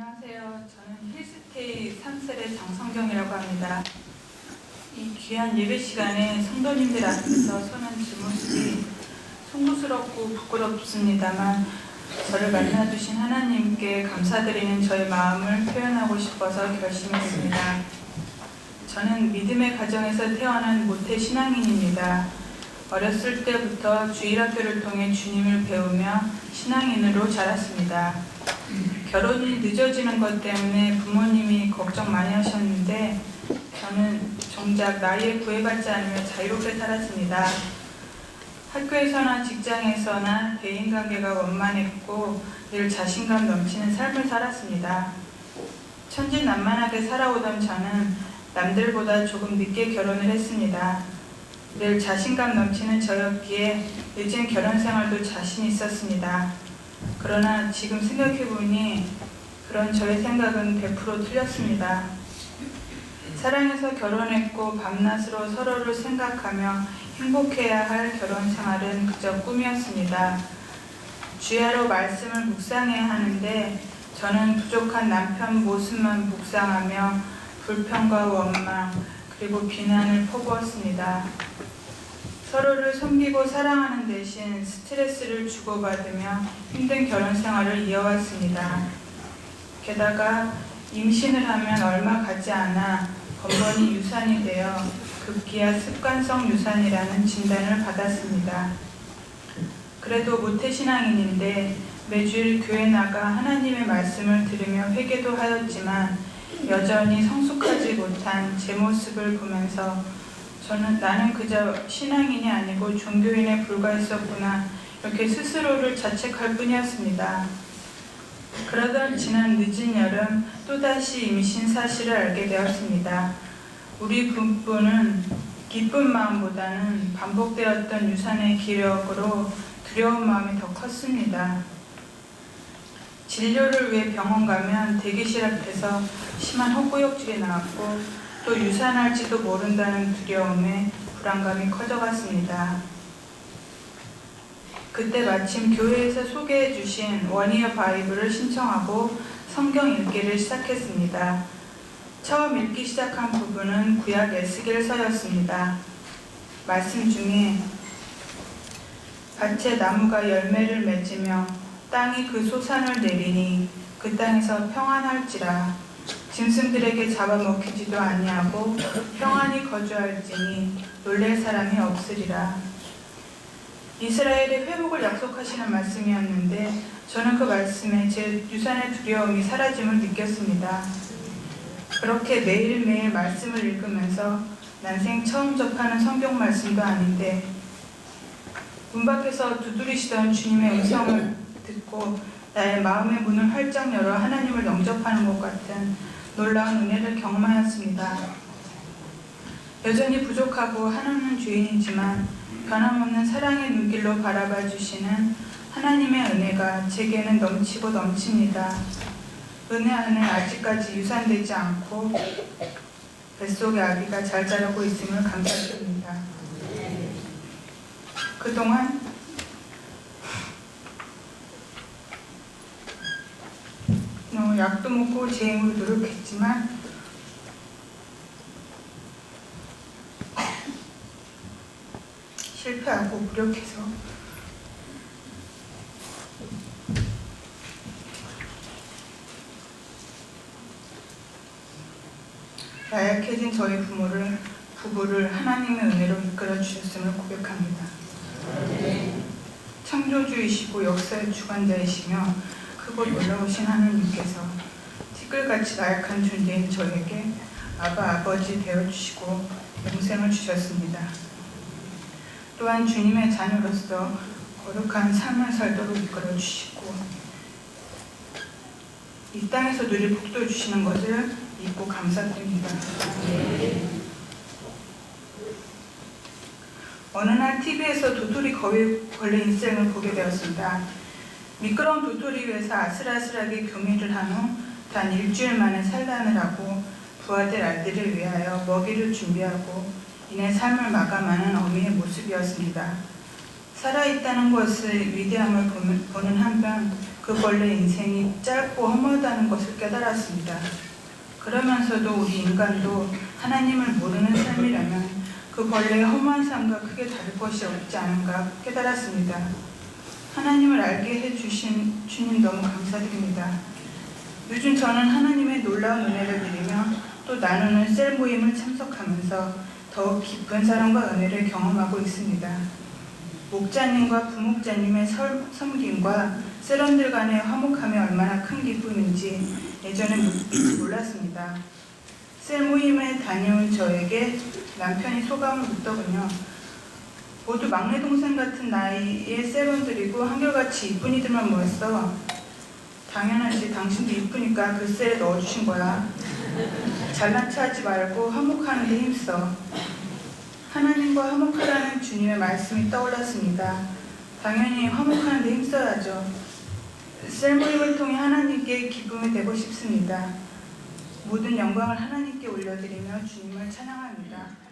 안녕하세요. 저는 힐스테이 3셀의 장성경이라고 합니다. 이 귀한 예배 시간에 성도님들 앞에서 서는 제 모습이 송구스럽고 부끄럽습니다만 저를 만나주신 하나님께 감사드리는 저의 마음을 표현하고 싶어서 결심했습니다. 저는 믿음의 가정에서 태어난 모태 신앙인입니다. 어렸을 때부터 주일학교를 통해 주님을 배우며 신앙인으로 자랐습니다. 결혼이 늦어지는 것 때문에 부모님이 걱정 많이 하셨는데 저는 정작 나이에 구애받지 않으며 자유롭게 살았습니다. 학교에서나 직장에서나 대인관계가 원만했고 늘 자신감 넘치는 삶을 살았습니다. 천진난만하게 살아오던 저는 남들보다 조금 늦게 결혼을 했습니다. 늘 자신감 넘치는 저였기에 늦은 결혼 생활도 자신 있었습니다. 그러나 지금 생각해보니 그런 저의 생각은 100% 틀렸습니다. 사랑해서 결혼했고 밤낮으로 서로를 생각하며 행복해야 할 결혼 생활은 그저 꿈이었습니다. 주야로 말씀을 묵상해야 하는데 저는 부족한 남편 모습만 묵상하며 불평과 원망 그리고 비난을 퍼부었습니다. 서로를 섬기고 사랑하는 대신 스트레스를 주고받으며 힘든 결혼 생활을 이어왔습니다. 게다가 임신을 하면 얼마 가지 않아 번번이 유산이 되어 급기야 습관성 유산이라는 진단을 받았습니다. 그래도 모태신앙인인데 매주일 교회 나가 하나님의 말씀을 들으며 회개도 하였지만 여전히 성숙하지 못한 제 모습을 보면서 나는 그저 신앙인이 아니고 종교인에 불과했었구나 이렇게 스스로를 자책할 뿐이었습니다. 그러던 지난 늦은 여름 또다시 임신 사실을 알게 되었습니다. 우리 부부는 기쁜 마음보다는 반복되었던 유산의 기력으로 두려운 마음이 더 컸습니다. 진료를 위해 병원 가면 대기실 앞에서 심한 헛구역질이 나왔고 또 유산할지도 모른다는 두려움에 불안감이 커져갔습니다. 그때 마침 교회에서 소개해 주신 원이어 바이블을 신청하고 성경 읽기를 시작했습니다. 처음 읽기 시작한 부분은 구약 에스겔서였습니다. 말씀 중에 밭에 나무가 열매를 맺으며 땅이 그 소산을 내리니 그 땅에서 평안할지라 짐승들에게 잡아먹히지도 아니하고 평안히 거주할지니 놀랄 사람이 없으리라. 이스라엘의 회복을 약속하시는 말씀이었는데 저는 그 말씀에 제 유산의 두려움이 사라짐을 느꼈습니다. 그렇게 매일매일 말씀을 읽으면서 난생 처음 접하는 성경 말씀도 아닌데 문 밖에서 두드리시던 주님의 음성을 듣고 나의 마음의 문을 활짝 열어 하나님을 영접하는 것 같은 놀라운 은혜를 경험하였습니다. 여전히 부족하고 하나는 죄인이지만 변함없는 사랑의 눈길로 바라봐 주시는 하나님의 은혜가 제게는 넘치고 넘칩니다. 은혜 안에 아직까지 유산되지 않고 뱃속의 아기가 잘 자라고 있음을 감사드립니다. 그동안 약도 먹고 제 힘으로 노력했지만 실패하고 무력해서 나약해진 저희 부부를 하나님의 은혜로 이끌어 주셨음을 고백합니다. 창조주이시고 역사의 주관자이시며 크고 놀라우신 하나님께서 티끌같이 나약한 존재인 저에게 아버지 되어주시고 영생을 주셨습니다. 또한 주님의 자녀로서 거룩한 삶을 살도록 이끌어주시고 이 땅에서 누릴 복도 주시는 것을 믿고 감사드립니다. 어느 날 TV에서 도토리 걸레 인생을 보게 되었습니다. 미끄러운 도토리 위에서 아슬아슬하게 교미를 한 후 단 일주일 만에 산란을 하고 부화될 알들을 위하여 먹이를 준비하고 이내 삶을 마감하는 어미의 모습이었습니다. 살아있다는 것의 위대함을 보는 한편 그 벌레 인생이 짧고 허무하다는 것을 깨달았습니다. 그러면서도 우리 인간도 하나님을 모르는 삶이라면 그 벌레의 허무한 삶과 크게 다를 것이 없지 않은가 깨달았습니다. 하나님을 알게 해주신 주님 너무 감사드립니다. 요즘 저는 하나님의 놀라운 은혜를 드리며 또 나누는 셀 모임을 참석하면서 더욱 깊은 사랑과 은혜를 경험하고 있습니다. 목자님과 부목자님의 섬김과 셀원들 간의 화목함이 얼마나 큰 기쁨인지 예전에 몰랐습니다. 셀 모임에 다녀온 저에게 남편이 소감을 묻더군요. 모두 막내 동생 같은 나이의 셀원들이고 한결같이 이쁜 이들만 모였어. 당연하지, 당신도 이쁘니까 그 셀에 넣어주신 거야. 잘난 체 하지 말고 화목하는 데 힘써. 하나님과 화목하라는 주님의 말씀이 떠올랐습니다. 당연히 화목하는 데 힘써야죠. 셀 모임을 통해 하나님께 기쁨이 되고 싶습니다. 모든 영광을 하나님께 올려드리며 주님을 찬양합니다.